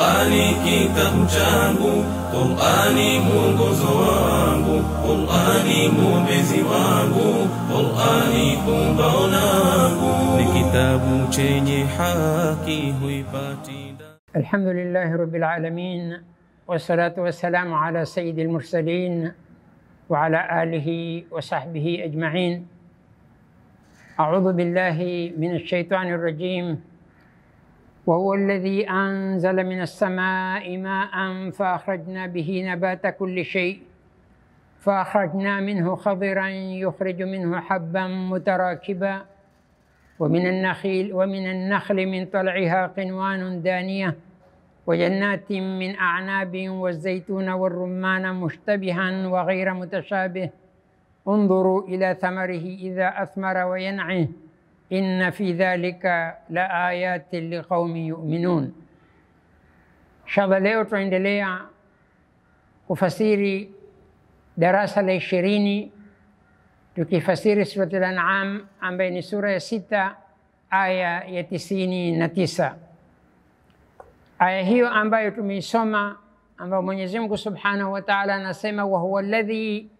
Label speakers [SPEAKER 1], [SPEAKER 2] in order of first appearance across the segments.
[SPEAKER 1] Qur'ani kitabu changu, Qur'ani mwongozo wangu, Qur'ani mwombezi wangu, Qur'ani pumbao langu. Ni kitabu chenye haki huipati.
[SPEAKER 2] Alhamdulillahi Rabbil Alamin, wassalatu wassalamu ala sayyidil mursalin wa ala alihi wa sahbihi ajma'in. A'udhu billahi minash shaitanir rajim. وهو الذي أنزل من السماء ماء فأخرجنا به نبات كل شيء فأخرجنا منه خضرا يخرج منه حبا متراكبا ومن النخل من طلعها قنوان دانية وجنات من أعناب والزيتون والرمان مشتبها وغير متشابه انظروا إلى ثمره إذا أثمر وينعه إن في ذلك لآيات لقوم يؤمنون. Inshallah leo tunaendelea kufasiri darasa la 20 tukifasiri sura al-An'am ambayo ni sura ya 6 aya ya 99. Aya hiyo ambayo tumeisoma, ambayo Mwenyezi Mungu Subhanahu wa Ta'ala anasema wa huwa alladhi,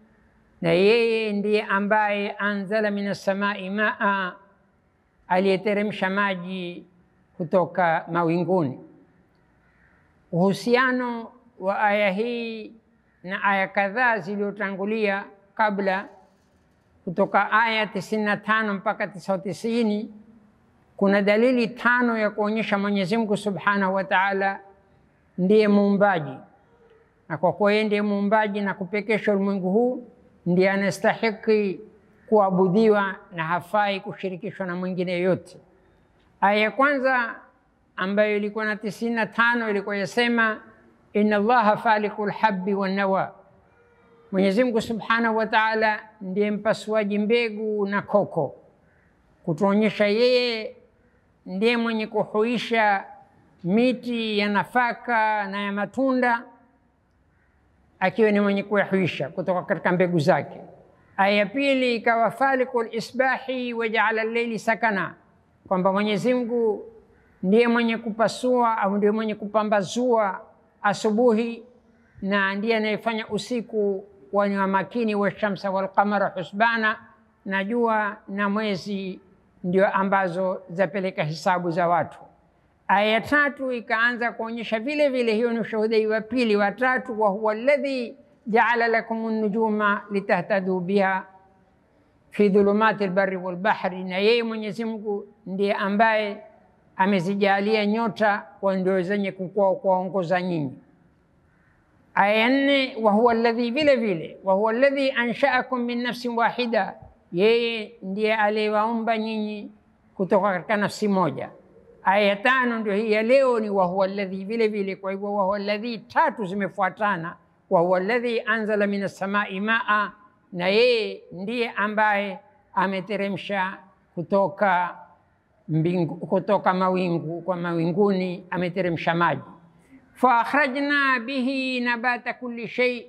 [SPEAKER 2] na yeye ndiye ambaye anzala minas samai maa, aliyeteremsha maji kutoka mawinguni. Uhusiano wa aya hii na aya kadhaa zilizotangulia kabla, kutoka aya 95 mpaka 99, kuna dalili 5 ya kuonyesha Mwenyezi Mungu Subhanahu wa Ta'ala ndiye muumbaji, na kwa kuwa yeye ndiye muumbaji na kupekesha ulimwengu huu, ndiye anastahili kuabudiwa na hafai kushirikishwa na mwingine yote. Aya ya kwanza ambayo ilikuwa na 95 ilikuwa yasema inna Allaha faliqul habbi wan nawa, Mwenyezi Mungu Subhanahu wa Ta'ala ndiye mpasuaji mbegu na koko, kutuonyesha yeye ndiye mwenye kuhuisha miti ya nafaka na ya matunda, akiwa ni mwenye kuyahuisha kutoka katika mbegu zake. Aya ya pili ikawa faliqul isbahi wa ja'ala al-layli sakana, kwamba Mwenyezi Mungu ndiye mwenye kupasua au ndiye mwenye kupambazua asubuhi, na ndiye anayefanya usiku wa makini, wa shamsa wal qamara husbana, na jua na mwezi ndio ambazo zapeleka hisabu za watu. Aya ya tatu ikaanza kuonyesha vile vile, hiyo ni ushuhuda wa pili wa tatu, wa huwa alladhi ja'ala lakum an-nujuma litahtadu biha fi dhulumati al-barri wal-bahri, na yeye Mwenyezi Mungu ndiye ambaye amezijalia nyota kwa ndio zenye kuongoza nyinyi. Aya ya 4, wa huwa alladhi, vile vile wa huwa alladhi ansha'akum min nafsin wahida, yeye ndiye aliyewaumba nyinyi kutoka katika nafsi moja. Aya ya 5 ndio hii ya leo, ni wa huwa alladhi vile vile. Kwa hivyo wa huwa alladhi 3 zimefuatana, wa huwa alladhi anzala minas samai maa, na yeye ndiye ambaye ameteremsha kutoka mawingu, kwa mawinguni ameteremsha maji. Fa akhrajna bihi nabata kulli shay,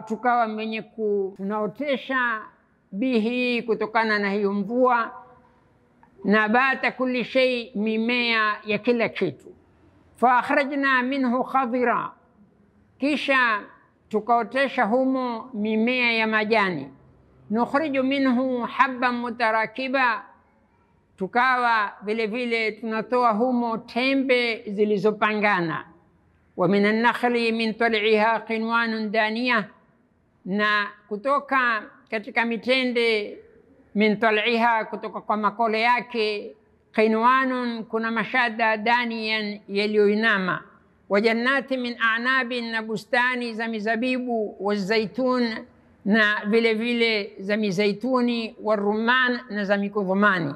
[SPEAKER 2] tukawa mwenye tunaotesha bihi, kutokana na hiyo mvua, nabata kulli shay, mimea ya kila kitu. Fa akhrajna minhu khadira, kisha tukaotesha humo mimea ya majani. Nukhriju minhu habban mutarakiba, tukawa vile vile tunatoa humo tembe zilizopangana. Wa minan nakhli min tal'iha qinwanun daniya, na kutoka katika mitende, min tal'iha, kutoka kwa makole yake, qinwanun, kuna mashada, daniyan, yaliyoinama. Wa jannati min a'nabin, na bustani za mizabibu, wa zaitun, na vile vile za mizaituni, wa rumman, na za mikudhumani.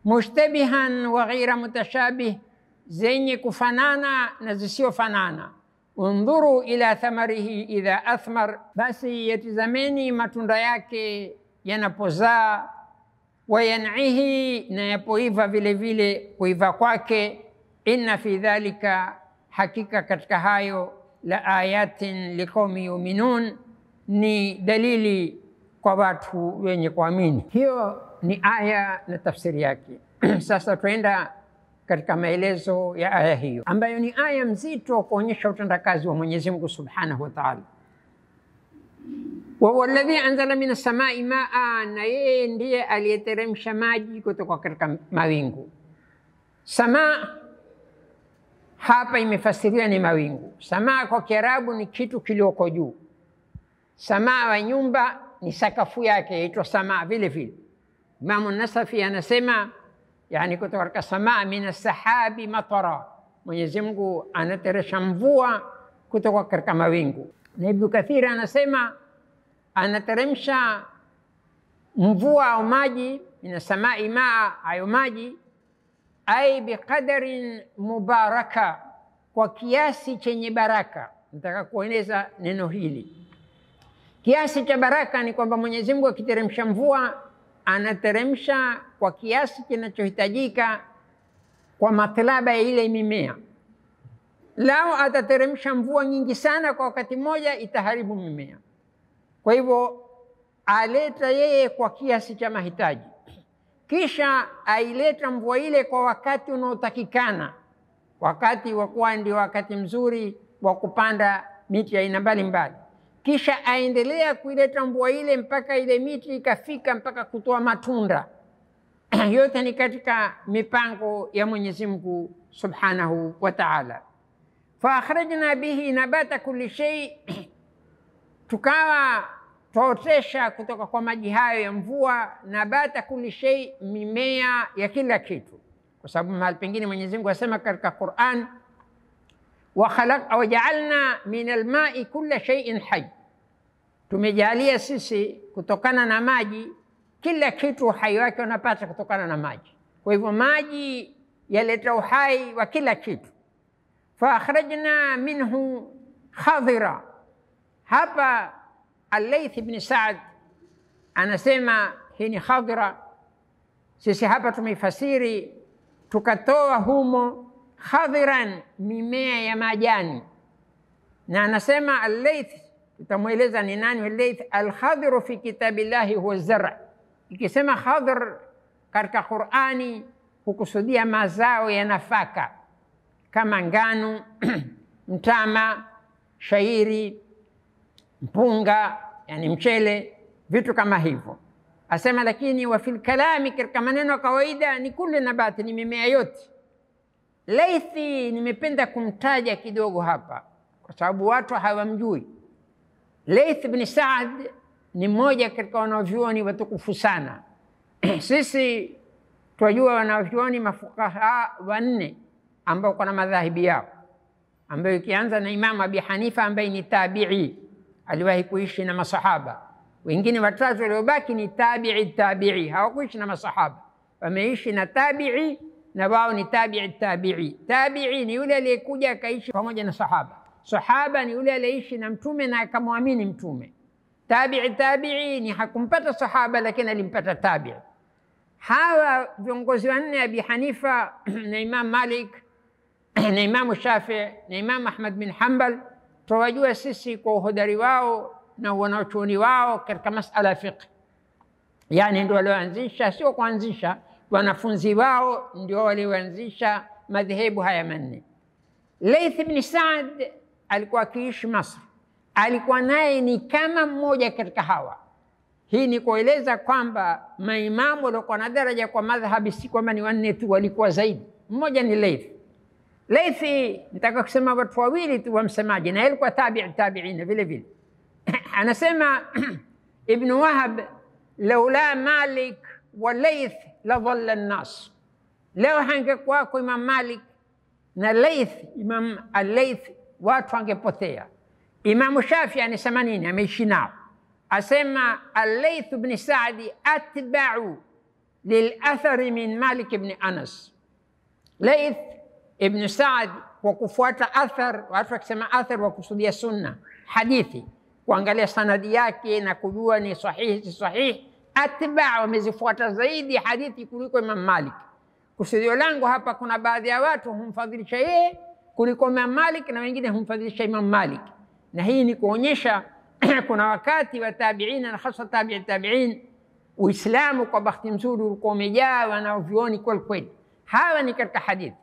[SPEAKER 2] Mushtabihan wa ghaira mutashabih, zenye kufanana na zisiofanana. Undhuru ila thamarihi idha athmar, basi yatizameni matunda yake yanapozaa. Wayan'ihi, na yapoiva vile vile kuiva kwake. Inna fi dhalika, hakika katika hayo, la ayatin liqaumi yu'minun, ni dalili kwa watu wenye kuamini. Hiyo ni aya na tafsiri yake. Sasa tuenda katika maelezo ya aya hiyo, ambayo ni aya mzito kuonyesha utendakazi wa Mwenyezi Mungu Subhanahu wa Ta'ala. Wa huwa alladhi anzala minas samai maa, na yeye ndiye aliyeteremsha maji kutoka katika mawingu. Samaa hapa imefasiriwa ni mawingu. Samaa kwa Kiarabu ni kitu kilioko juu. Samaa wa nyumba ni sakafu yake, yaitwa samaa vile vile. Imam Nasafi anasema yani kutoka katika samaa minas sahabi matara, Mwenyezi Mungu anateremsha mvua kutoka katika mawingu. Na Ibn Kathir anasema anateremsha mvua au maji minas samai maa, hayo maji ai biqadarin mubaraka, kwa kiasi chenye baraka. Nataka kueleza neno hili. Kiasi cha baraka ni kwamba Mwenyezi Mungu akiteremsha mvua anateremsha kwa kiasi kinachohitajika kwa matlaba ya ile mimea. Lao atateremsha mvua nyingi sana kwa wakati mmoja, itaharibu mimea. Kwa hivyo aleta yeye kwa kiasi cha mahitaji, kisha aileta mvua ile kwa wakati unaotakikana, wakati wa kuwa ndio wakati mzuri wa kupanda miti ya aina mbalimbali. Kisha aendelea kuileta mvua ile mpaka ile miti ikafika mpaka kutoa matunda. Yote ni katika mipango ya Mwenyezi Mungu Subhanahu wa Ta'ala. Fa akhrajna bihi nabata kulli shay, tukawa tuotesha kutoka kwa maji hayo ya mvua nabata kulli shay, mimea ya kila kitu. Kwa sababu mahali pengine Mwenyezi Mungu asema katika Qur'an, wa ja'alna min alma'i kulla shay'in hayy, tumejalia sisi kutokana na maji kila kitu uhai wake unapata kutokana na maji. Kwa hivyo maji yaleta uhai wa kila kitu. Fa akhrajna minhu khadira. Hapa Al-Layth ibn Sa'd anasema hii ni khadira. Sisi hapa tumeifasiri tukatoa humo khadhiran, mimea ya majani. Na anasema Al-Layth, tutamweleza ni nani Al-Layth. Al-khadhiru fi kitabillahi huwa zar'. Ikisema khadhir katika Qur'ani hukusudia mazao ya nafaka kama ngano, mtama, shairi, mpunga, yani mchele, vitu kama hivyo. Asema lakini wa fil kalami, katika maneno ya kawaida ni kulli nabati, ni mimea yote. Laythi nimependa kumtaja kidogo hapa kwa sababu watu hawamjui. Layth ibn Sa'd ni mmoja katika wanavyuoni watukufu sana. Sisi tunajua wanavyuoni mafukaha wanne ambao kuna madhahibi yao, ambayo ikianza na Imam Abi Hanifa ambaye ni tabi'i, aliwahi kuishi na masahaba. Wengine watatu waliobaki ni tabi'i, hawakuishi na masahaba, wameishi na tabi'i na wao ni tabi'i. Tabi'i ni yule aliyekuja akaishi pamoja na sahaba. Sahaba ni yule aliyeishi na mtume na akamwamini mtume. Tabi'i ni hakumpata sahaba lakini alimpata tabi'i. Hawa viongozi wanne, Abi Hanifa na Imam Malik na Imam Shafi'i na Imam Ahmad bin Hanbal, tuwajua sisi kwa uhodari wao na wanachuoni wao katika masala ya fiqh. Yani ndio walioanzisha, sio kuanzisha, wanafunzi wao ndio walioanzisha madhehebu haya manne. Layth ibn Sa'd alikuwa akiishi Masr, alikuwa naye ni kama mmoja katika hawa. Hii ni kueleza kwamba maimamu walikuwa na daraja kwa madhhabi si kwamba ni wanne tu, walikuwa zaidi. Mmoja ni Layth. Layth nitaka kusema watu wawili tu wamsemaji, na alikuwa tabi'ina vile vile. Anasema Ibn Wahab, laula Malik wa Layth la dhalla an-nas. Leo hangekuwa kwa Imam Malik na Layth, Imam Al-Layth, watu wangepotea. Imam Shafi anasema nini? Ameishi nao, asema Al-Layth ibn Sa'd atba'u lil-athari min Malik ibn Anas. Layth ibn Sa'd kwa kufuata athar, watu wakisema athar wakusudia sunna, hadithi, kuangalia sanadi yake na kujua ni sahihi si sahihi, atba'u, wamezifuata zaidi hadithi kuliko Imam Malik. Kusudio langu hapa, kuna baadhi ya watu humfadhilisha yeye kuliko Imam Malik na wengine humfadhilisha Imam Malik, na hii ni kuonyesha kuna wakati wa tabi'ina na hasa tabi'in, Uislamu kwa bahati nzuri ulikuwa umejaa wanavyuoni kweli kweli. hawa ni katika hadithi.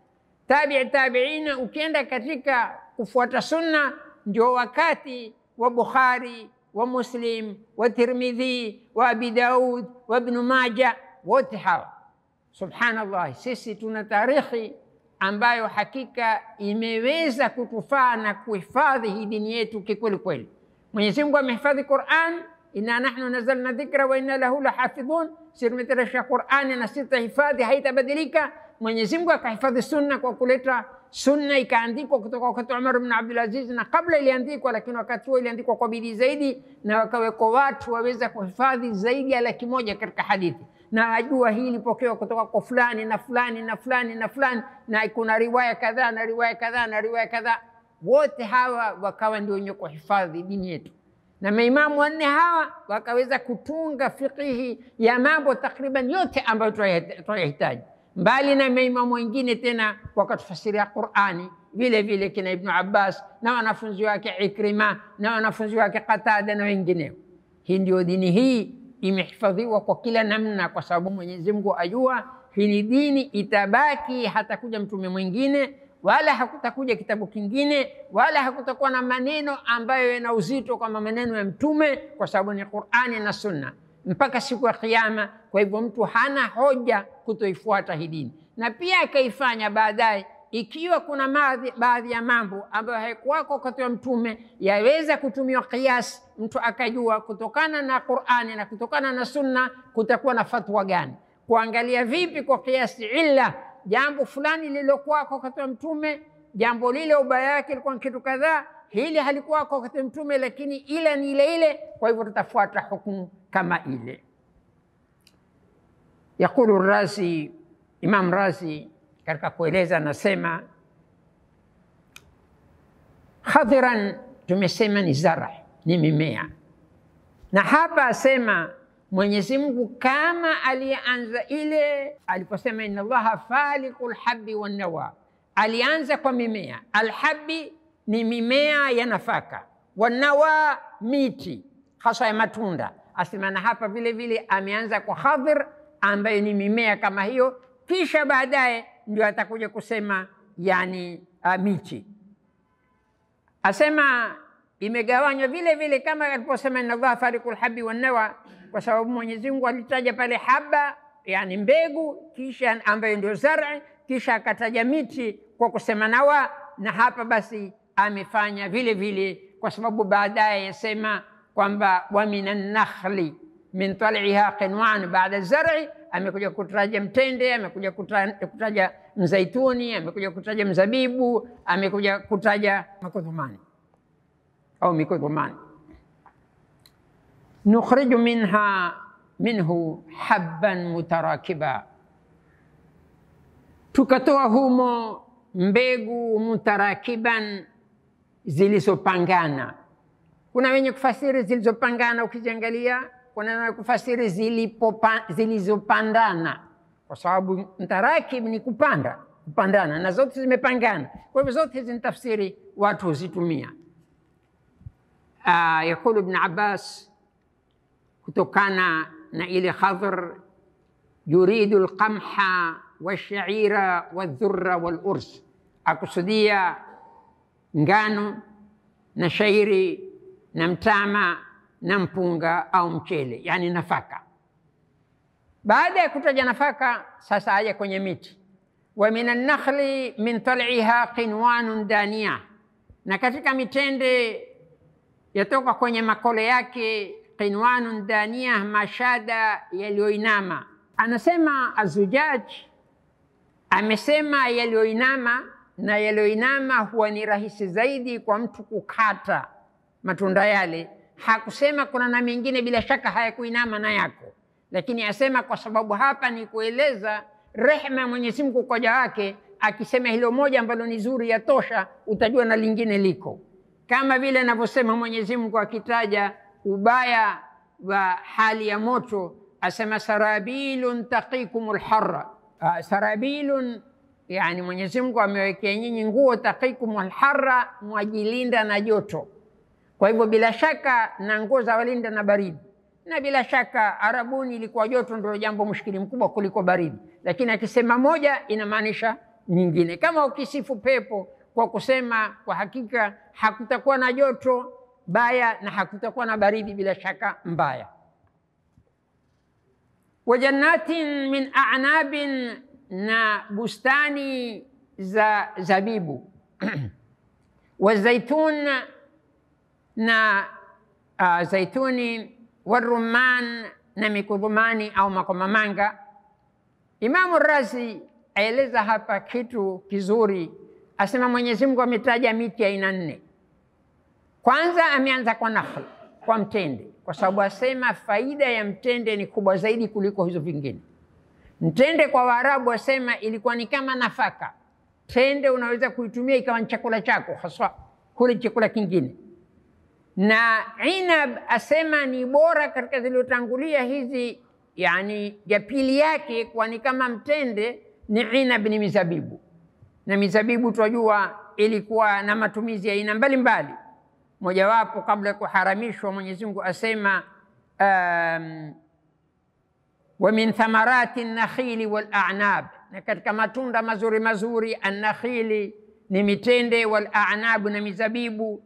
[SPEAKER 2] Tabiina, ukienda katika kufuata sunna, ndio wakati wa Bukhari, wa Muslim, wa Tirmidhi, wa Abi Daud, wa Ibn Majah, wote hawa. Subhanallah, sisi tuna tarikhi ambayo hakika imeweza kutufaa na kuhifadhi hii dini yetu kikweli kweli. Mwenyezi Mungu amehifadhi Qur'an, inna nahnu nazalna dhikra wa inna lahu lahafidhun. Sisi tumeteremsha Qur'ani na sisi tahifadhi, haitabadilika. Mwenyezi Mungu akahifadhi sunna kwa kuleta sunna ikaandikwa kutoka wakati Umar ibn Abdul Aziz, na kabla iliandikwa, lakini wakati huo iliandikwa kwa bidii zaidi, na wakawekwa watu waweza kuhifadhi zaidi ya 100,000 katika hadithi, na ajua hii ilipokewa kutoka kwa fulani na fulani na fulani na fulani, na kuna riwaya kadhaa na riwaya kadhaa na riwaya kadhaa. Wote hawa wakawa ndio wenye kuhifadhi dini yetu, na maimamu wanne hawa wakaweza kutunga fiqhi ya mambo takriban yote ambayo tunayahitaji. Mbali na maimamu wengine tena wakatufasiria Qur'ani vile vile, kina Ibn Abbas na wanafunzi wake Ikrima na wanafunzi wake Qatada na wengineo. Hii ndio dini, hii imehifadhiwa kwa kila namna, kwa sababu Mwenyezi Mungu ajua hii dini itabaki, hatakuja mtume mwingine, wala hakutakuja kitabu kingine, wala hakutakuwa na maneno ambayo yana uzito kama maneno ya mtume, kwa sababu ni Qur'ani na Sunna mpaka siku ya Kiyama. Kwa hivyo mtu hana hoja kutoifuata hii dini, na pia akaifanya baadaye. Ikiwa kuna baadhi ya mambo ambayo haikuwako wakati wa mtume, yaweza kutumiwa kiasi, mtu akajua kutokana na Qur'ani na kutokana na Sunna kutakuwa na fatwa gani, kuangalia vipi kwa kiasi illa jambo fulani lililokuwako wakati wa mtume, jambo lile ubaya yake ilikuwa kitu kadhaa, hili halikuwa kwa wakati wa mtume, lakini ile ni ile ile, kwa hivyo tutafuata hukumu kama ile. Yaqulu Razi, Imam Razi katika kueleza nasema, khadhiran tumesema ni zara, ni mimea, na hapa asema Mwenyezi Mungu kama alianza ile aliposema inna Allaha faliqul habbi wan nawa, alianza kwa mimea. Alhabbi ni mimea ya nafaka, wan nawa miti hasa ya matunda. Asema na hapa vile vile ameanza kwa khadhir ambayo ni mimea kama hiyo, kisha baadaye ndio atakuja kusema yani miti. Asema imegawanywa vile vile kama aliposema inna Allaha faliqul habbi wan nawa, kwa sababu Mwenyezi Mungu alitaja pale haba yani mbegu, kisha ambayo ndio zar'i, kisha akataja miti kwa kusema nawa, na hapa basi amefanya vile vile, kwa sababu baadaye yasema kwamba wa minan nakhli min tal'iha qinwan ba'da zar'i, amekuja kutaja mtende, amekuja kutaja mzaituni, amekuja kutaja mzabibu, amekuja kutaja makodhumani au mikodhumani. Nukhriju minhu habban mutarakiba, tukatoa humo mbegu mutarakiban, zilizopangana. Kuna wenye kufasiri zilizopangana, ukiziangalia kuna wenye kufasiri zilizopandana, kwa sababu mtarakib ni kupandana, na zote zimepangana. Kwa hivyo zote hizi ni tafsiri watu huzitumia. Yakulu Ibn Abbas kutokana na ile khadhr, yuridu alqamha washaira wadhurra walurs, akusudia ngano na shairi na mtama na mpunga au mchele, yani nafaka. Baada ya kutaja nafaka, sasa aje kwenye miti. Wa minan nakhli min tal'iha qinwanun daniya, na katika mitende yatoka kwenye makole yake qinwanun daniya, mashada yaliyoinama. Anasema Az-Zujaj, amesema yaliyoinama, na yaliyoinama huwa ni rahisi zaidi kwa mtu kukata matunda yale. Hakusema kuna na mengine bila shaka hayakuinama na yako, lakini asema kwa sababu hapa ni kueleza rehema ya Mwenyezi Mungu kwa waja wake. Akisema hilo moja ambalo ni zuri ya tosha, utajua na lingine liko. Kama vile anavyosema Mwenyezi Mungu akitaja ubaya wa hali ya moto, asema sarabilun taqikumul harra. Sarabilun yani Mwenyezi Mungu amewekea nyinyi nguo, taqikumul harra, mwajilinda na joto. Kwa hivyo bila shaka na nguo za walinda na baridi, na bila shaka Arabuni ilikuwa joto ndio jambo mushkili mkubwa kuliko baridi, lakini akisema moja inamaanisha nyingine. Kama ukisifu pepo kwa kusema kwa hakika hakutakuwa na joto baya na hakutakuwa na baridi bila shaka mbaya. Wa jannatin min a'nabin, na bustani za zabibu. Wa zaitun, na zaituni. Wa rumman, na mikudhumani au makomamanga. Imamu Razi aeleza hapa kitu kizuri, asema Mwenyezi Mungu ametaja miti aina 4. Kwanza ameanza kwa nakhl, kwa mtende, kwa sababu asema faida ya mtende ni kubwa zaidi kuliko hizo vingine. Mtende kwa Waarabu asema ilikuwa ni kama nafaka. Tende unaweza kuitumia ikawa ni chakula chako, haswa kule chakula kingine. Na inab asema ni bora katika zilizotangulia hizi, yani ya pili yake kwa ni kama mtende ni inab, ni mizabibu. Na mizabibu tunajua ilikuwa na matumizi ya aina mbalimbali. Mojawapo kabla ya kuharamishwa Mwenyezi Mungu asema wa min thamarati an-nakhili wal a'nab, na katika matunda mazuri mazuri an-nakhili ni mitende, wal a'nab na mizabibu.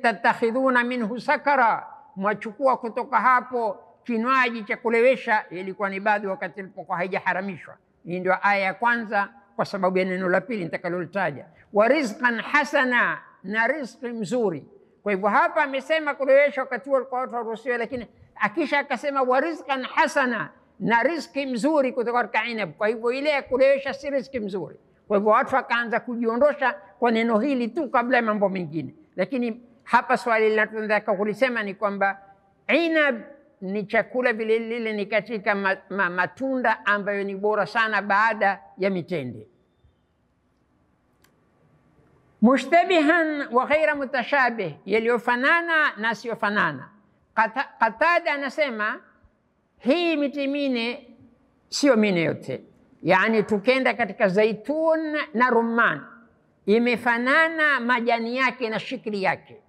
[SPEAKER 2] Tatakhidhuna minhu sakara, mwachukua kutoka hapo kinywaji cha kulewesha. Ilikuwa ni baadhi wakati ilipokuwa haijaharamishwa. Hii ndio aya ya kwanza kwa sababu ya neno la pili nitakalolitaja. Wa rizqan hasana, na riziki mzuri. Kwa hivyo hapa amesema kulewesha wakati huo kwa watu waruhusiwa, lakini akisha akasema wa rizqan hasana, na riziki mzuri kutoka katika inab. Kwa hivyo ile ya kulewesha si riziki mzuri. Kwa hivyo watu wakaanza kujiondosha kwa neno hili tu kabla ya mambo mengine. Lakini hapa swali linalotaka kulisema ni kwamba inab ni chakula vile vile, ni katika matunda ambayo ni bora sana baada ya mitende. Mushtabihan wa ghaira mutashabih, yaliyofanana na siyofanana. Qatada anasema hii miti mine sio mine yote. Yani tukenda katika zaitun na rumman, imefanana majani yake na shikli yake,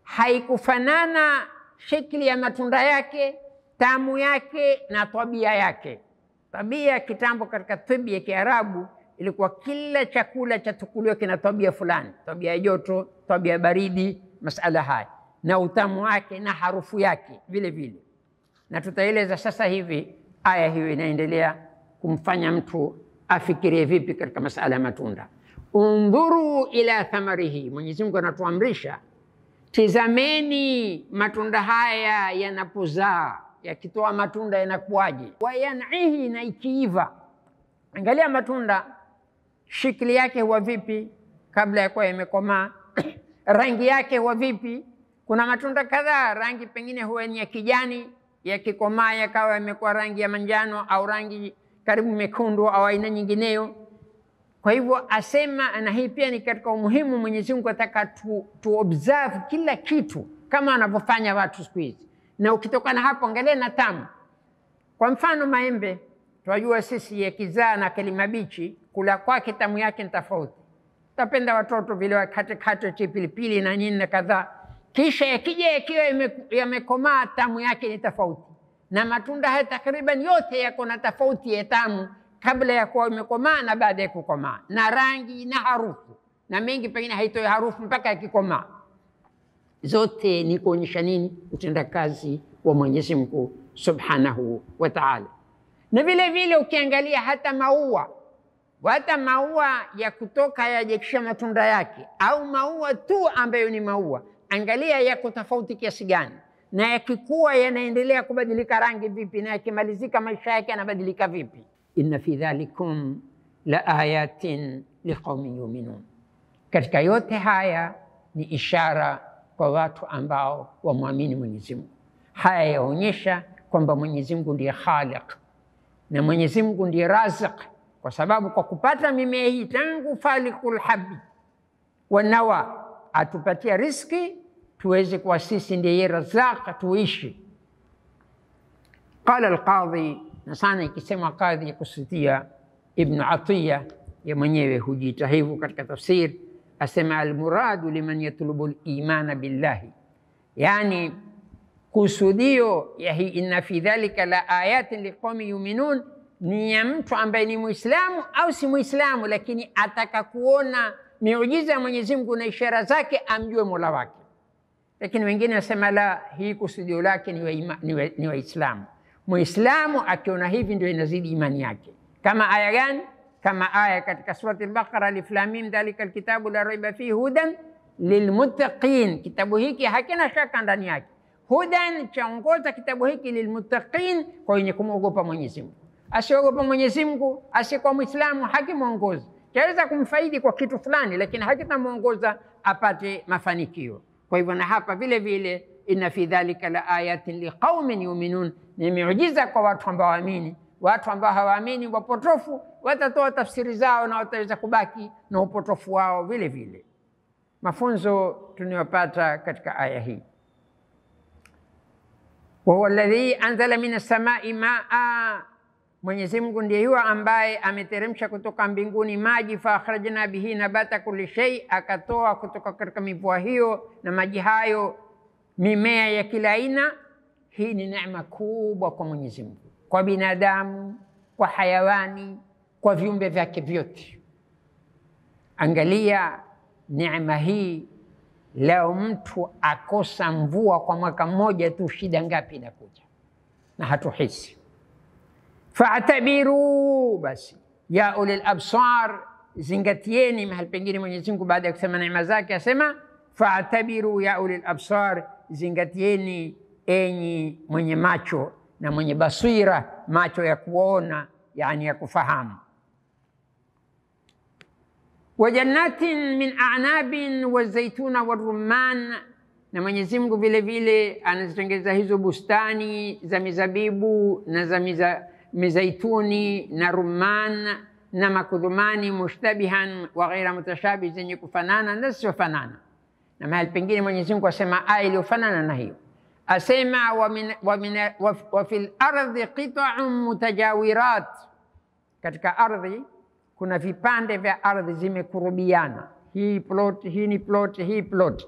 [SPEAKER 2] haikufanana shikli ya matunda yake, tamu yake na tabia yake. Tabia kitambo katika tibi ya Kiarabu ilikuwa kila chakula cha tukuliwa kina tabia fulani, tabia ya joto, tabia ya baridi, masala haya, na utamu wake na harufu yake vile vile. Na tutaeleza sasa hivi aya hiyo inaendelea kumfanya mtu afikirie vipi katika masala ya matunda. Undhuru ila thamarihi, Mwenyezi Mungu anatuamrisha tizameni matunda haya yanapozaa, yakitoa matunda yanakuwaje. Wa yan'ihi, na ikiiva. Angalia matunda shikli yake huwa vipi kabla ya kuwa yamekomaa. Rangi yake huwa vipi. Kuna matunda kadhaa rangi pengine huwa ni ya kijani, yakikomaa yakawa yamekuwa rangi ya manjano au rangi karibu mekundu au aina nyingineyo. Kwa hivyo asema, na hii pia ni katika umuhimu Mwenyezi Mungu ataka tu observe kila kitu kama wanavyofanya watu siku hizi. Na ukitokana hapo angalia na tamu. Kwa mfano maembe, tunajua sisi yakizaa na kalima bichi kula kwake tamu yake ni tofauti. Tapenda watoto vile wakate pilipili na nini na kadhaa. Kisha yakija yakiwa yamekomaa tamu yake ni tofauti. Na matunda haya takriban yote yako na tofauti ya tamu kabla ya kuwa imekomaa na baada ya kukomaa, na rangi na harufu, na mengi pengine haitoi harufu mpaka yakikomaa. Zote ni kuonyesha nini? Utendakazi wa Mwenyezi Mungu Subhanahu wa Ta'ala. Na vile vile ukiangalia hata maua ya kutoka yajekisha matunda yake, au maua tu ambayo ni maua, angalia yako tofauti kiasi gani, na yakikua yanaendelea kubadilika rangi vipi, na yakimalizika maisha yake yanabadilika vipi. Inna fi dhalikum la ayatin liqaumin yu'minun, katika yote haya ni ishara kwa watu ambao wamwamini Mwenyezi Mungu. Haya yaonyesha kwamba Mwenyezi Mungu ndiye Khaliq na Mwenyezi Mungu ndiye Raziq, kwa sababu kwa kupata mimea hii tangu falikul habi wa nawa atupatia riziki tuweze kuwa sisi ndiye Razzaq tuishi. Qala al-Qadhi, na sana ikisema Qadhi ya kusitia Ibn Atiyya, ya mwenyewe hujiita hivyo katika tafsir, asema al-muradu liman yatlubu al-imana billahi, yani kusudio ya hii inna fi dhalika la ayatin liqaumin yuminun ni ya mtu ambaye ni Muislamu au si Muislamu, lakini ataka kuona miujiza ya Mwenyezi Mungu na ishara zake amjue Mola wake. Lakini wengine wasema la, hii kusudio lake ni Waislamu. Muislamu akiona hivi ndio inazidi imani yake. Kama aya gani? Kama aya katika surati al-Baqara, alif lam mim dhalika alkitabu la raiba fihi hudan lilmuttaqin. Kitabu hiki hakina shaka ndani yake. Hudan chaongoza kitabu hiki lilmuttaqin, kwa wenye kumwogopa Mwenyezi Mungu. Asiogopa Mwenyezi Mungu, asiyekuwa Muislamu hakimwongoza. Chaweza kumfaidi kwa kitu fulani, lakini hakitamwongoza apate mafanikio. Kwa hivyo na hapa vile vile inna fi dhalika la ayatin liqaumin yuminun, ni miujiza kwa watu ambao waamini. Watu ambao hawaamini wapotofu watatoa tafsiri zao na wataweza kubaki na upotofu wao vile vile. Mafunzo tunayopata katika aya hii, wa huwa alladhi anzala minas samai maa, Mwenyezi Mungu ndiye yule ambaye ameteremsha kutoka mbinguni maji, fa akhrajna bihi nabata kulli shay, akatoa kutoka katika mvua hiyo na maji hayo mimea ya kila aina. Hii ni neema kubwa kwa Mwenyezi Mungu, kwa binadamu, kwa hayawani, kwa viumbe vyake vyote. Angalia neema hii, leo mtu akosa mvua kwa mwaka mmoja tu, shida ngapi inakuja na hatuhisi. Fa'tabiru, basi ya ulil absar, zingatieni. Mahali pengine Mwenyezi Mungu baada ya kusema neema zake asema fa'tabiru ya ulil absar, zingatieni enyi mwenye macho na mwenye basira, macho ya kuona, yani ya kufahamu. Wa jannatin min a'nabin wa zaituna wa rumman, na Mwenyezi Mungu vile vile anazitengeza hizo bustani za mizabibu na za mizaituni na rumman na makudhumani, mushtabihan wa ghaira mutashabih, zenye kufanana na zisizofanana. Na mahali pengine Mwenyezi Mungu asema aya iliyofanana na hiyo, asema wa fil ardhi qita'un mutajawirat, katika ardhi kuna vipande vya ardhi zimekurubiana, hii plot, hii ni plot, hii plot.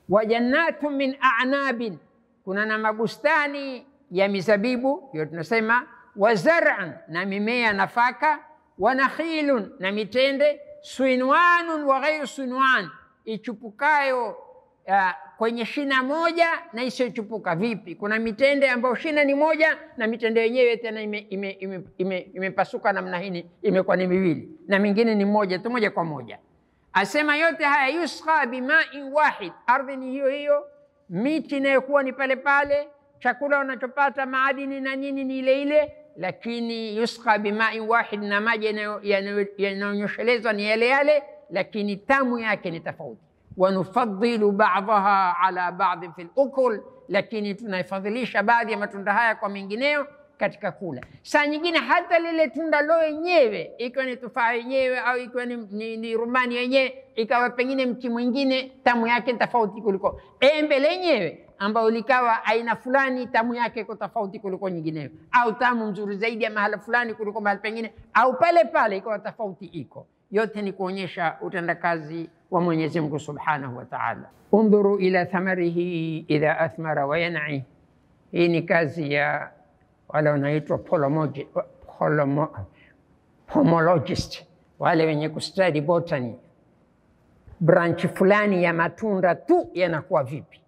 [SPEAKER 2] Wa jannatu min a'nabin, kuna na mabustani ya mizabibu, hiyo tunasema. Wa zar'an, na mimea nafaka. Wa nakhilun, na mitende. Swinwanun wa ghayru swinwan, ichupukayo kwenye shina moja na isiyochupuka. Vipi? Kuna mitende ambayo shina ni moja na mitende yenyewe tena imepasuka namna hii, imekuwa ni miwili, na mingine ni moja tu, moja kwa moja. Asema yote haya yusqa bima'in wahid, ardhi ni hiyo hiyo, miti inayokuwa ni pale pale, chakula unachopata maadini na nini ni ile ile, lakini yusqa bima'in wahid, na maji yanayonyoshelezwa ni yale yale, lakini tamu yake ni tofauti. Wanufadhilu ba'daha ala ba'd fil ukul, lakini tunaifadhilisha baadhi ya matunda haya kwa mengineyo katika kula. Saa nyingine hata lile tunda lo yenyewe, ikiwa ni tufaa yenyewe au ikiwa ni rumani yenyewe, ikawa pengine mti mwingine tamu yake tofauti kuliko embe lenyewe, ambao likawa aina fulani tamu yake iko tofauti kuliko nyingineyo, au tamu nzuri zaidi ya mahala fulani kuliko mahali pengine, au pale pale ikawa tofauti iko. Yote ni kuonyesha utendakazi wa Mwenyezi Mungu Subhanahu wa Ta'ala. Undhuru ila thamarihi idha athmara wa yan'i, hii ni kazi ya wale wanaitwa pomologist, wale wenye kustadi botany. Branch fulani ya matunda tu yanakuwa vipi?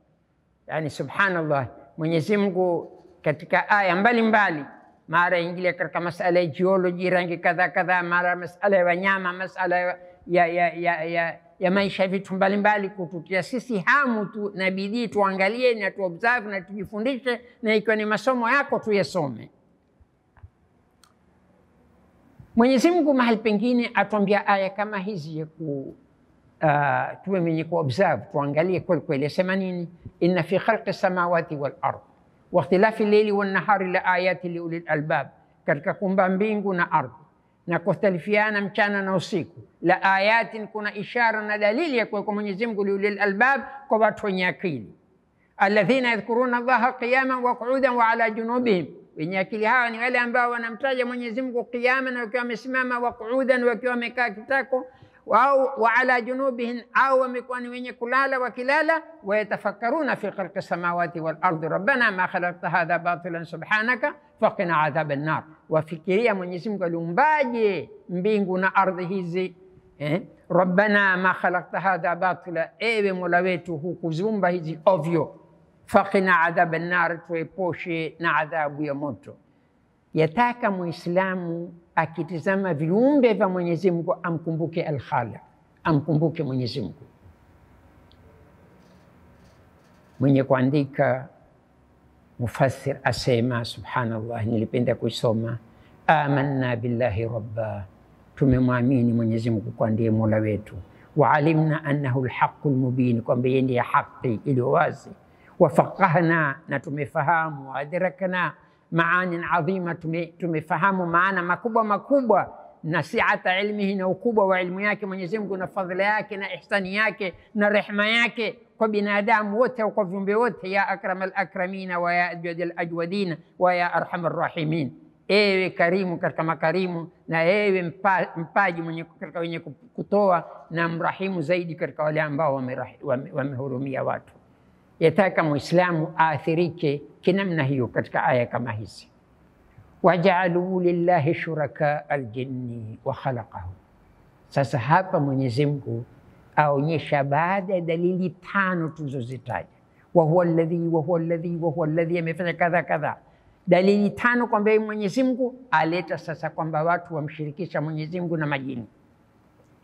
[SPEAKER 2] Yani subhanallah, Mwenyezi Mungu katika aya mbalimbali, mara ingilia katika masala ya geology, rangi kadha kadha, mara masala ya wanyama, masala ya maisha, vitu mbalimbali, kututia sisi hamu tu na bidii tuangalie na tuobserve na tujifundishe, na ikiwa ni masomo yako tuyasome. Mwenyezi Mungu mahali pengine atuambia aya kama hizi ya tuwe mwenye kuobserve, tuangalie kweli kweli. Asema nini? Inna fi khalqi samawati wal ard wa ikhtilafi layli wan nahari la ayati li ulil albab, katika kumba mbingu na ardhi na kustalifiana mchana na usiku, la ayatin, kuna ishara na dalili ya kwa Mwenyezi Mungu, li ulil albab, kwa watu wenye akili. Alladhina yadhkuruna Allaha qiyaman wa qu'udan wa ala junubihim, wenye akili hawa ni wale ambao wanamtaja Mwenyezi Mungu qiyama, na wakiwa wamesimama, wa qu'udan, wakiwa wamekaa kitako, au wa ala junubihim, au wamekuwa ni wenye kulala wakilala, wayatafakkaruna fi khalqi samawati wal ardi rabbana ma khalaqta hadha batilan subhanaka faqina adhaban nar, wafikiria Mwenyezi Mungu aliumbaje mbingu na ardhi hizi. Rabbana ma khalaqta hadha batila, ewe Mola wetu hukuziumba hizi ovyo. Faqina adhaban nar, tuepushe na adhabu ya moto. Yataka Muislamu akitizama viumbe vya Mwenyezi Mungu amkumbuke Al-Khaliq, amkumbuke Mwenyezi Mungu. Mwenye kuandika mufassir asema, subhanallah, nilipenda kuisoma, amanna billahi rabba, tumemwamini Mwenyezi Mungu kwa ndiye Mola wetu. Wa alimna annahu alhaqqul mubin, kwamba yeye ndiye haki iliyo wazi. Wa faqahna, na tumefahamu. Wa adrakna maanin adhima, tumefahamu maana makubwa makubwa, na siata ilmihi, na ukubwa wa ilmu yake Mwenyezi Mungu, na fadhila yake na ihsani yake na rehema yake kwa binadamu wote au kwa viumbe wote. Ya akramal akramina wa ya ajwadal ajwadina wa ya arhamar rahimin, ewe karimu katika makarimu, na ewe mpaji mwenye katika wenye kutoa, na mrahimu zaidi katika wale ambao wamehurumia watu. Yataka Muislamu aathirike kinamna hiyo katika aya kama hizi. Waja'alu lillahi shuraka aljinni wa khalaqahu. Sasa hapa Mwenyezi Mungu aonyesha baada ya dalili 5 tulizozitaja, wa huwa alladhi wa huwa alladhi wa huwa alladhi, amefanya kadha kadha, dalili 5 kwamba Mwenyezi Mungu aleta sasa kwamba watu wamshirikisha Mwenyezi Mungu na majini,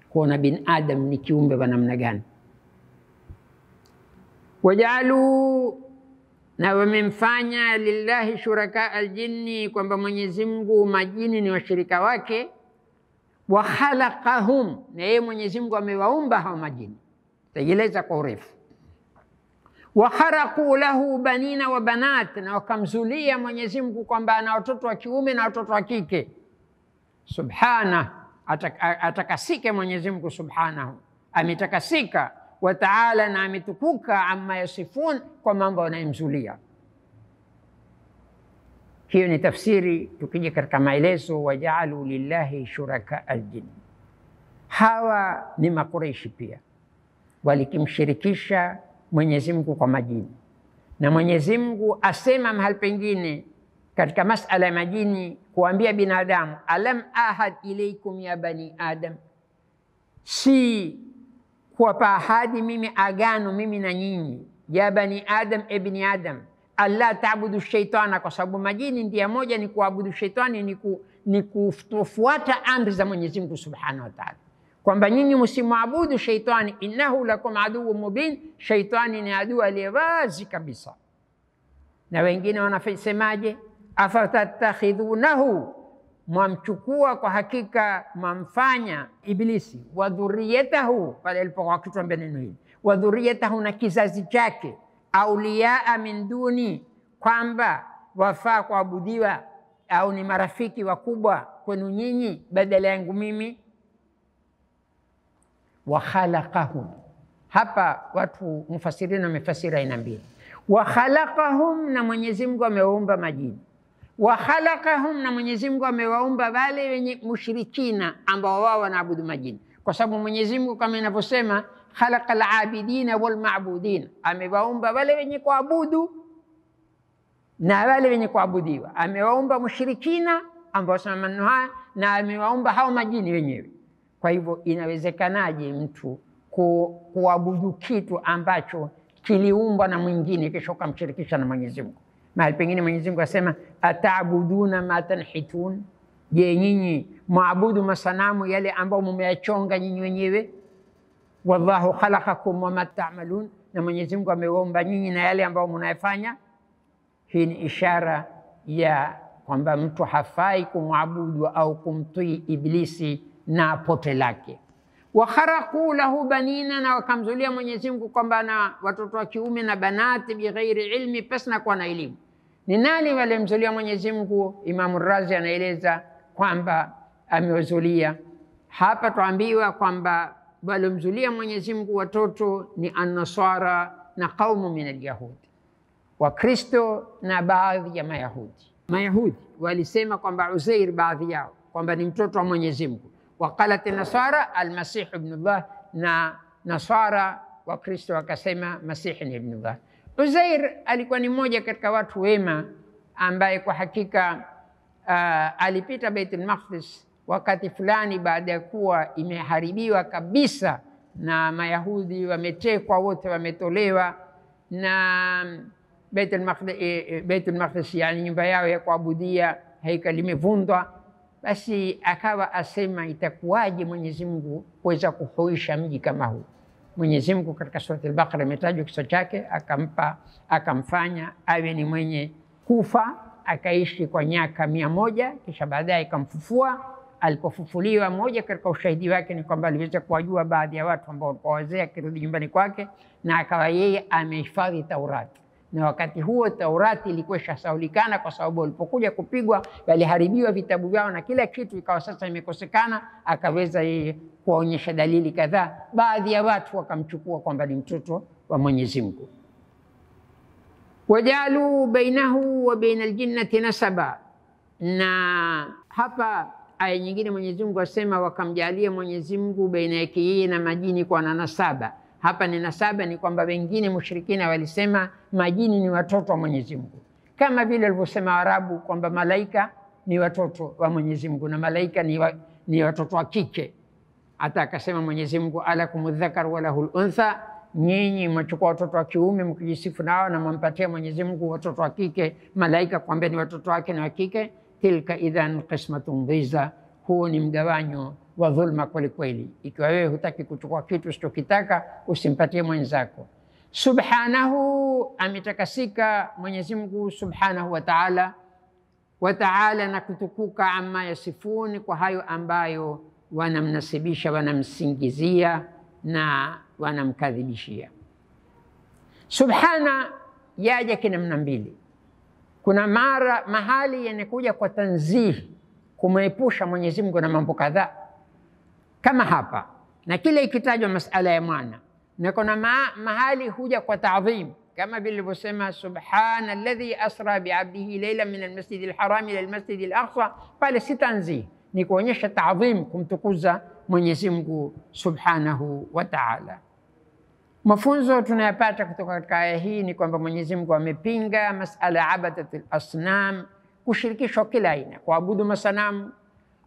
[SPEAKER 2] kuona bin Adam ni kiumbe wa namna gani. Wajalu, na wamemfanya lillahi shuraka aljinni, kwamba Mwenyezi Mungu majini ni washirika wake. Wa khalaqahum, na yeye Mwenyezi Mungu amewaumba hao majini, tajeleza kwa urefu. Wa kharaqu lahu banina wa banat, na wakamzulia Mwenyezi Mungu kwamba ana watoto wa kiume na watoto wa kike. Subhana, atakasike Mwenyezi Mungu subhanahu, ametakasika. Wa ta'ala, na ametukuka, amma yasifun, kwa mambo wanayomzulia. Hiyo ni tafsiri. Tukija katika maelezo, waja'alu lillahi shuraka aljin, hawa ni Makureishi pia walikimshirikisha Mwenyezi Mungu kwa majini, na Mwenyezi Mungu asema mahali pengine katika masala ya majini kuambia binadamu, alam ahad ilaykum ya bani adam, si kuwapa ahadi mimi, agano mimi na nyinyi, ya bani adam, ibni adam, alla ta'budu shaitana, kwa sababu majini ndia moja ni kuabudu shaitani, ni kufuata amri za Mwenyezi Mungu subhanahu wa ta'ala, kwamba nyinyi msimwabudu shaitani, innahu lakum aduwwun mubin, shaitani ni adui aliyewazi kabisa. Na wengine wanasemaje? Afatattakhidhunahu, mwamchukua kwa hakika mwamfanya Iblisi, wa dhurriyatahu, pale alipokuwa akituambia neno hili, wa dhurriyatahu, na kizazi chake, auliyaa min duni, kwamba wafaa kuabudiwa au ni marafiki wakubwa kwenu nyinyi badala yangu mimi. Wa khalaqahum, hapa watu mufasirina wamefasiri aina mbili. Wa khalaqahum, na Mwenyezi Mungu amewaumba majini. Wa khalaqahum, na Mwenyezi Mungu amewaumba wale wenye mushrikina ambao wao wanaabudu majini, kwa sababu Mwenyezi Mungu kama inavyosema, khalaqal abidina wal ma'budin, amewaumba wale wenye kuabudu na wale wenye kuabudiwa. Amewaumba mushrikina ambao sema maneno haya, na amewaumba hao majini wenyewe. Kwa hivyo inawezekanaje mtu kuabudu kitu ambacho kiliumbwa na mwingine kisha ukamshirikisha na Mwenyezi Mungu? Mahali pengine Mwenyezi Mungu asema, ataabuduna ma tanhitun, je, nyinyi maabudu masanamu yale ambao mumeyachonga nyinyi wenyewe? Wallahu khalaqakum wama ta'malun, na Mwenyezi Mungu amewaumba nyinyi na yale ambao mnayafanya. Hii ni ishara ya kwamba mtu hafai kumwabudu au kumtii Iblisi na pote lake. Wa kharaqu lahu banina, na wakamzulia Mwenyezi Mungu kwamba na watoto wa kiume na banati, bighairi ilmi, pasna kwa na elimu. Ni nani wale mzulia Mwenyezi Mungu? Imam Razi anaeleza kwamba amewazulia hapa, tuambiwa kwamba walomzulia Mwenyezi Mungu watoto ni an-Nasara na qaumu min al-Yahudi, Wakristo na baadhi ya Mayahudi. Mayahudi walisema kwamba Uzair, baadhi yao, kwamba ni mtoto wa Mwenyezi Mungu. Waqalat nasara almasih ibnullah, na nasara wa Kristo wakasema Masihi ni ibnullah. Uzair alikuwa ni mmoja katika watu wema ambaye kwa hakika alipita Baitul Maqdis wakati fulani baada ya kuwa imeharibiwa kabisa na Mayahudi, wametekwa wote, wametolewa na Baitul Maqdis, yani nyumba yao ya kuabudia, haikali imevundwa. Basi akawa asema itakuwaje Mwenyezi Mungu kuweza kuhuisha mji kama huu. Mwenyezi Mungu katika Surati Al-Baqara imetajwa kisa chake, akamfanya awe ni mwenye kufa, akaishi kwa miaka 100, kisha baadaye akamfufua. Alipofufuliwa, moja katika ushahidi wake ni kwamba aliweza kuwajua baadhi ya watu ambao walikuwa wazee, akirudi nyumbani kwake, na akawa yeye amehifadhi Taurati. Na wakati huo Taurati ilikuwa ishasaulikana, kwa sababu walipokuja kupigwa waliharibiwa vitabu vyao na kila kitu, ikawa sasa imekosekana. Akaweza yeye kuonyesha dalili kadhaa, baadhi ya watu wakamchukua kwamba ni mtoto wa Mwenyezi Mungu. Wajalu bainahu wa baina aljinnati nasaba, na hapa aya nyingine Mwenyezi Mungu asema wakamjalia Mwenyezi Mungu baina yake yeye na majini kwa na nasaba. Hapa ni nasaba, ni kwamba wengine mushrikina walisema majini ni watoto wa Mwenyezi Mungu, kama vile walivyosema Waarabu kwamba malaika ni watoto wa Mwenyezi Mungu na malaika ni watoto wa kike. Hata akasema Mwenyezi Mungu alakumudh dhakar wa lahul untha, nyinyi mmechukua watoto wa kiume mkijisifu nao na mmpatia Mwenyezi Mungu watoto wa kike, malaika kwamba ni watoto wake na wa kike. Tilka idhan qismatun dhiza, huo ni mgawanyo wa dhulma kweli kweli. Ikiwa wewe hutaki kuchukua kitu usichokitaka, usimpatie mwenzako. Subhanahu, ametakasika Mwenyezi Mungu subhanahu wa ta'ala na kutukuka, amma yasifuni, kwa hayo ambayo wanamnasibisha, wanamsingizia na wanamkadhibishia. Subhana yaja kinamna mbili. Kuna mahali yanakuja kwa tanzihi, kumepusha Mwenyezi Mungu na mambo kadhaa kama hapa, na kile ikitajwa masala ya mwana. Na kuna mahali huja kwa ta'dhim, kama vile alivyosema subhana alladhi asra bi'abdihi laylan min almasjid alharam ila almasjid alaqsa. Pale si tanzih, ni kuonyesha ta'dhim, kumtukuza Mwenyezi Mungu subhanahu wa ta'ala. Mafunzo tunayapata kutoka katika aya hii ni kwamba Mwenyezi Mungu amepinga masala ya abadatul asnam, kushirikishwa kila aina, kuabudu masanamu,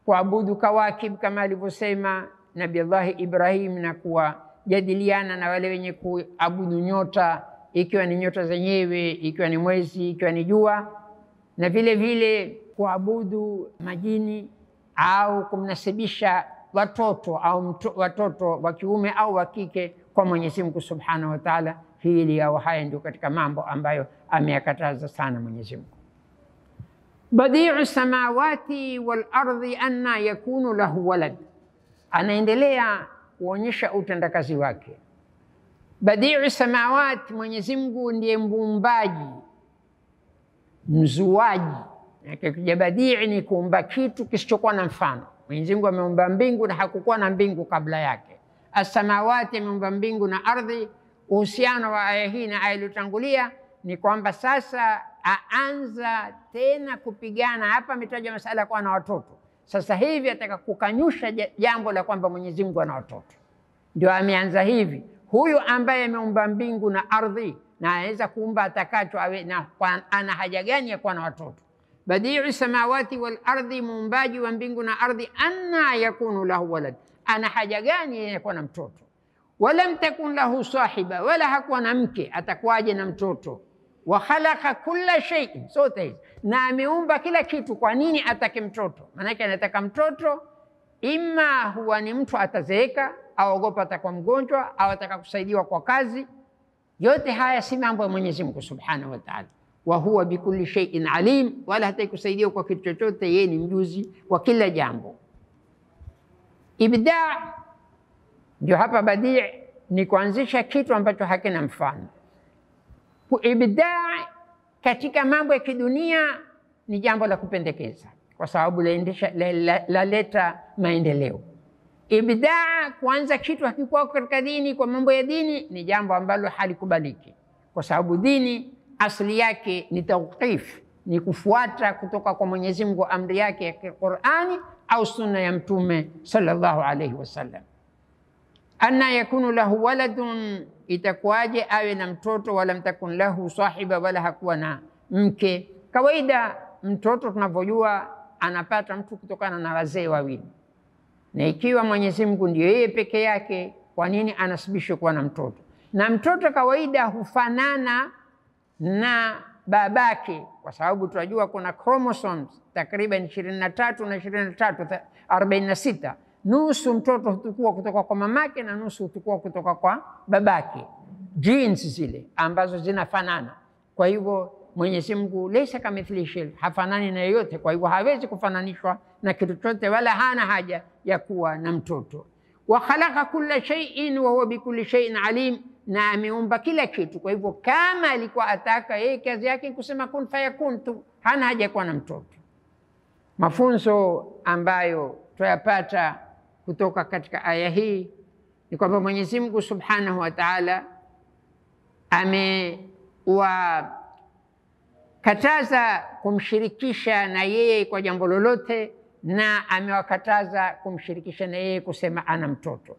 [SPEAKER 2] kuabudu kawakib kama alivyosema Nabii Allah Ibrahim, na kuwajadiliana na wale wenye kuabudu nyota, ikiwa ni nyota zenyewe, ikiwa ni mwezi, ikiwa ni jua, na vile vile kuabudu majini au kumnasibisha watoto au watoto wa kiume au wa kike kwa Mwenyezi Mungu Subhanahu wa Ta'ala. Hili au haya ndio katika mambo ambayo ameyakataza sana Mwenyezi Mungu. Badi'u samawati wal ardi anna yakunu lahu walad, anaendelea kuonyesha utendakazi wake. Badi'u samawati, Mwenyezi Mungu ndiye muumbaji, mzuaji. Akija badii ni kuumba kitu kisichokuwa na mfano. Mwenyezi Mungu ameumba mbingu na hakukuwa na mbingu kabla yake. As-samawati, ameumba mbingu na ardhi. Uhusiano wa aya hii na aya iliyotangulia ni kwamba sasa aanza tena kupigana. Hapa ametaja masala ya kuwa na watoto, sasa hivi ataka kukanyusha jambo la kwamba Mwenyezi Mungu ana watoto. Ndio ameanza hivi, huyu ambaye ameumba mbingu na ardhi na anaweza kuumba atakacho, awe na ana haja gani ya kuwa na watoto? Badi'u samawati wal ardi, muumbaji wa mbingu na ardhi. Anna yakunu lahu walad, ana haja gani ya kuwa na mtoto? Walam takun lahu sahiba, wala hakuwa na mke, atakuwaje na mtoto? Wa khalaqa kulla shay'in, sote hizi, na ameumba kila kitu. Kwa nini atake mtoto? Maanake anataka mtoto, ima huwa ni mtu atazeeka, au ogopa atakuwa mgonjwa, au ataka kusaidiwa kwa kazi. Yote haya si mambo ya Mwenyezi Mungu Subhanahu wa Ta'ala. Wa huwa bikulli shay'in alim, wala hata kusaidia kwa kitu chochote, yeye ni mjuzi wa kila jambo. Ibda' ndio hapa badii, ni kuanzisha kitu ambacho hakina mfano. Ibda' katika mambo ya kidunia ni jambo la kupendekeza, kwa sababu laleta maendeleo. Ibda' kuanza kitu hakikuwa katika dini, kwa mambo ya dini, ni jambo ambalo halikubaliki, kwa sababu dini asili yake ni tawqif, ni kufuata kutoka kwa Mwenyezi Mungu amri yake ya Qur'ani au sunna ya Mtume sallallahu alayhi wasallam. Anna yakunu lahu waladun, itakuwaje awe na mtoto, wala mtakun lahu sahiba, wala hakuwa na mke. Kawaida mtoto tunavyojua anapata mtu kutokana na wazee wawili, na ikiwa Mwenyezi Mungu ndiyo yeye peke yake, kwa nini anasibishwa kuwa na mtoto? Na mtoto kawaida hufanana na babake, kwa sababu tunajua kuna chromosomes takriban 23 na 23, 46. Nusu mtoto hutukua kutoka kwa mamake na nusu hutukua kutoka kwa babake, genes zile ambazo zinafanana. Kwa hivyo Mwenyezi Mungu laysa kamithlihi shay, hafanani na yoyote, kwa hivyo hawezi kufananishwa na kitu chochote, wala hana haja ya kuwa na mtoto. Wa khalaqa kulla shay'in wa huwa bikulli shay'in alim, na ameumba kila kitu. Kwa hivyo kama alikuwa ataka yeye, kazi yake kusema kun fayakun tu, hana haja kuwa na mtoto. Mafunzo ambayo tuyapata kutoka katika aya hii ni kwamba Mwenyezi Mungu Subhanahu wa Ta'ala amewakataza kumshirikisha na yeye kwa jambo lolote, na amewakataza kumshirikisha na yeye kusema ana mtoto.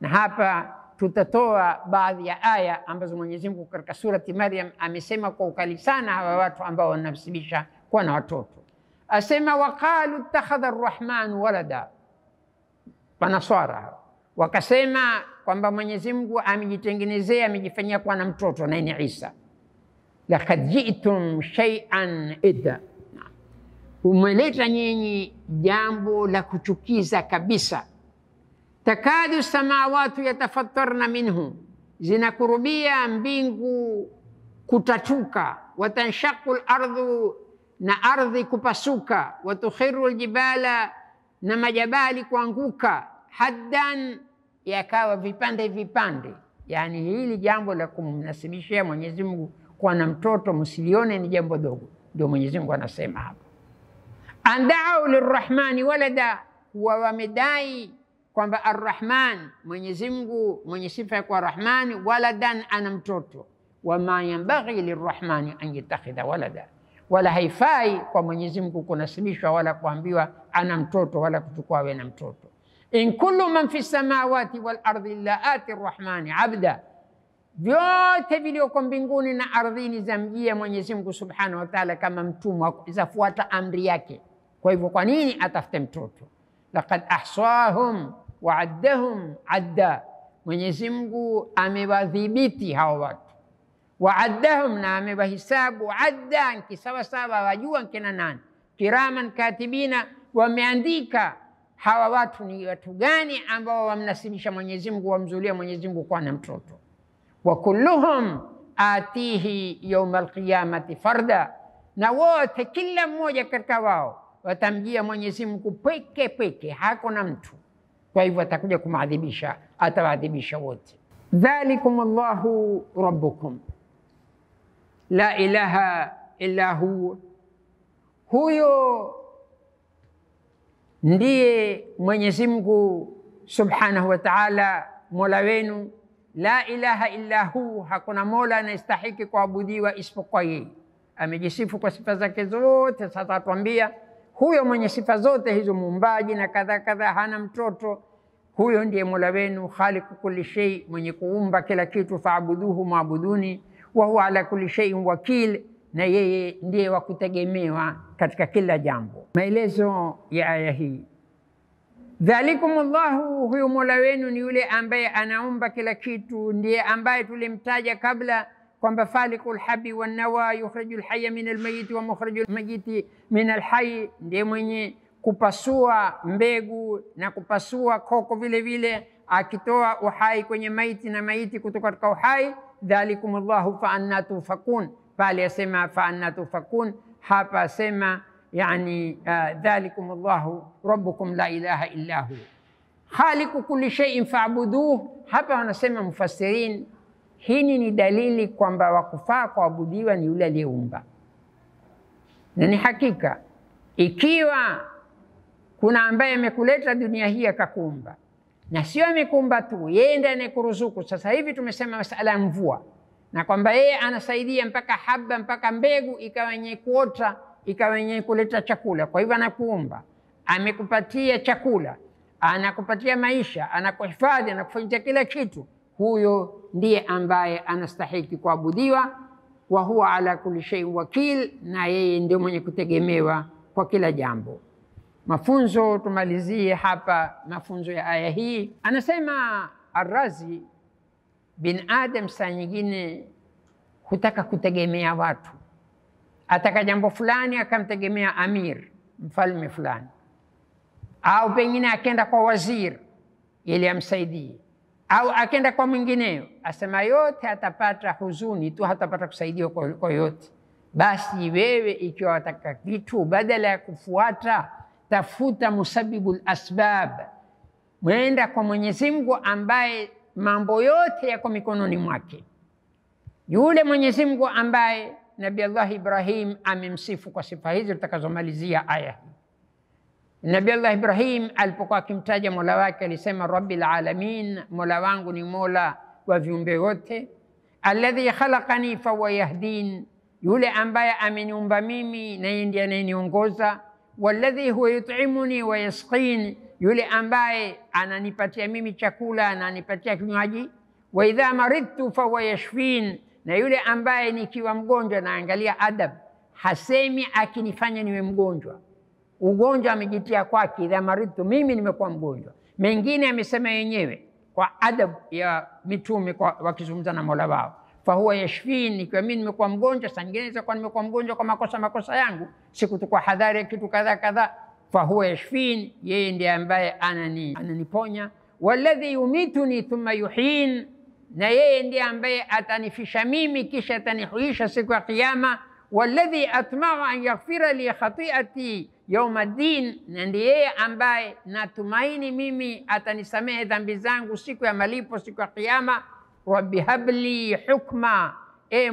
[SPEAKER 2] Na hapa tutatoa baadhi ya aya ambazo Mwenyezi Mungu katika surati Maryam amesema kwa ukali sana hawa watu ambao wanasibisha kuwa na watoto. Asema waqalu ittakhadha arrahmanu walada, Manaswara wakasema kwamba Mwenyezi Mungu amejitengenezea, amejifanyia kuwa na mtoto, na ni Isa. Laqad ji'tum shay'an idda, umeleta nyinyi jambo la kuchukiza kabisa. Takadu samawati yatafattarna minhu, zinakurubia mbingu kutatuka. Watanshaqu al-ardhu, na ardhi kupasuka. Watukhiru al-jibala, na majabali kuanguka. Haddan, yakawa vipande vipande. Yani hili jambo la kumnasibishia Mwenyezi Mungu kuwa na mtoto msilione ni jambo dogo. Ndio Mwenyezi Mungu anasema hapa, andau lirrahmani walada, wa wamedai kwamba Arrahman, Mwenyezi Mungu mwenye sifa ya kuwa Rahmani, waladan, ana mtoto. Wama yanbaghi lirrahmani an yattakhidha walada, wala haifai kwa Mwenyezi Mungu kunasibishwa wala kuambiwa ana mtoto wala kuchukua awe na mtoto. In kullu man fi samawati wal ardi illa ati arrahmani abda, vyote vilioko mbinguni na ardhini zamjia Mwenyezi Mungu Subhanahu wa Ta'ala kama mtumwa, zafuata amri yake. Kwa hivyo kwa nini atafute mtoto? Laqad ahsahum wa addahum adda, Mwenyezi Mungu amewadhibiti hawa watu. Wa addahum, na amewahisabu adda, kisawa sawa, wajua kina nani. Kiraman katibina, wameandika hawa watu ni watu gani ambao wamnasibisha Mwenyezi Mungu, wamzulia Mwenyezi Mungu kuwa na mtoto. Wa kulluhum atihi yawm alqiyamati farda, na wote kila mmoja katika wao watamjia Mwenyezi Mungu peke peke, hakuna mtu. Kwa hivyo atakuja kumadhibisha, atawadhibisha wote. Dhalikum Allahu rabbukum la ilaha illa hu, huyo ndiye Mwenyezi Mungu Subhanahu wa Ta'ala, mola wenu. La ilaha illa hu, hakuna mola anayestahiki kuabudiwa isipokuwa yeye. Amejisifu kwa sifa zake zote. Sasa atuambia huyo mwenye sifa zote hizo, muumbaji na kadha kadha, hana mtoto, huyo ndiye mola wenu. Khaliqu kulli shay, mwenye kuumba kila kitu. Faabuduhu, maabuduni. Wa huwa ala kulli shay'in wakil, na yeye ndiye wa kutegemewa katika kila jambo. Maelezo ya aya hii, dhalikum Allahu, huyo mola wenu ni yule ambaye anaumba kila kitu, ndiye ambaye tulimtaja kabla kwamba falikul habi wan nawa, yukhrijul hayya min almayit wa mukhrijul mayiti min alhayy, ndiye mwenye kupasua mbegu na kupasua koko vile vile, akitoa uhai kwenye maiti na maiti kutoka katika uhai. Dhalikum Allahu fa anna tufakun, pale asema fa anna tufakun, hapa asema yani dhalikum Allahu rabbukum la ilaha illa hu khaliqu kulli shay'in fa'buduh. Hapa wanasema mufassirin, hii ni dalili kwamba wakufaa kuabudiwa ni yule aliyeumba, na ni hakika. Ikiwa kuna ambaye amekuleta dunia hii akakuumba, na sio amekumba tu, yeye ndiye anayekuruzuku. Sasa hivi tumesema masala ya mvua, na kwamba yeye anasaidia mpaka haba, mpaka mbegu ikawa yenye kuota, ikawa yenye kuleta chakula. Kwa hivyo anakuumba, amekupatia chakula, anakupatia maisha, anakuhifadhi, anakufanyia kila kitu, huyo ndiye ambaye anastahiki kuabudiwa. Wa huwa ala kulli shay'in wakil, na yeye ndio mwenye kutegemewa kwa kila jambo. Mafunzo, tumalizie hapa mafunzo ya aya hii. Anasema Ar-Razi, bin Adam saa nyingine hutaka kutegemea watu, ataka jambo fulani akamtegemea amir, mfalme fulani, au pengine akenda kwa waziri ili amsaidie, au akenda kwa mwingineo. Asema yote atapata huzuni tu, hatapata kusaidiwa kwa yote. Basi wewe ikiwa wataka kitu, badala ya kufuata, tafuta musabibul asbab, mwenda kwa Mwenyezi Mungu ambaye mambo yote yako mikononi mwake. Yule Mwenyezi Mungu ambaye Nabii Allah Ibrahim amemsifu kwa sifa hizi tutakazomalizia aya hii. Nabii Allah Ibrahim alipokuwa akimtaja Mola wake alisema Rabbil alamin, Mola wangu ni Mola wa viumbe wote. Alladhi khalaqani fahuwa yahdin, yule ambaye ameniumba mimi na yeye ndiye ananiongoza. Walladhi huwa yut'imuni wa yasqin, yule ambaye ananipatia mimi chakula, ananipatia kinywaji. Wa idha maridtu fahuwa yashfin, na yule ambaye nikiwa mgonjwa, naangalia adab, hasemi akinifanya niwe mgonjwa. Ugonjwa amejitia kwake, idha maridtu, mimi nimekuwa mgonjwa. Mengine amesema yenyewe kwa adab ya mitume wakizungumza na Mola wao, fahuwa yashfin, ikiwa mimi nimekuwa mgonjwa. Saa nyingine inaweza kuwa nimekuwa mgonjwa kwa makosa yangu, sikuchukua hadhari ya kitu kadha kadha. Fahuwa yashfin, yeye ndiye ambaye ananiponya. Walladhi yumituni thumma yuhin, na yeye ndiye ambaye atanifisha mimi kisha atanihuisha siku ya Kiyama. Walladhi atma'u an yaghfira li khati'ati yawma din, na ndiye yeye ambaye natumaini mimi atanisamehe dhambi zangu siku ya malipo, siku ya Kiyama. Rabbi habli hukma,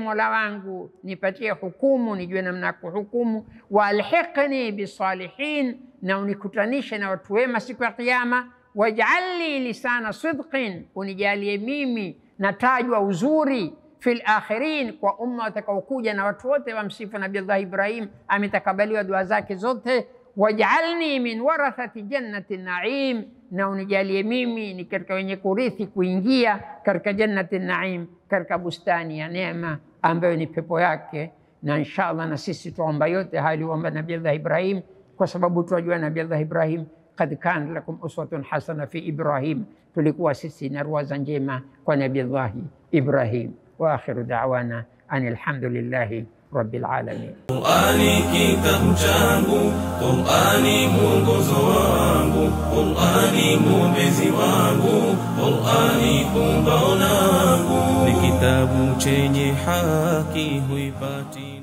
[SPEAKER 2] Mola wangu nipatie hukumu, nijue namna kuhukumu. Wa alhiqni bisalihin, na unikutanishe na watu wema siku ya Kiyama. Waj'alni lisana sidqin, unijalie mimi natajwa uzuri fil akhirin, kwa umma watakaokuja na watu wote wamsifu Nabii Allah Ibrahim, ametakabaliwa dua zake zote. Waj'alni min warathati jannati naim, na unijalie mimi ni katika wenye kurithi kuingia katika jannati naim, katika bustani ya neema ambayo ni pepo yake. Na inshallah na sisi tuomba yote hali aliyoomba Nabii Allah Ibrahim, kwa sababu tunajua Nabii Allah Ibrahim qad kana lakum uswatun hasana fi Ibrahim, tulikuwa sisi na ruwaza njema kwa Nabii Allah Ibrahim. Wa akhiru da'wana anil hamdulillahi rabbil alamin.
[SPEAKER 1] Qur'ani kitabu changu, Qur'ani mwongozo wangu, Qur'ani mwombezi wangu, Qur'ani pumbao langu, ni kitabu chenye haki huipati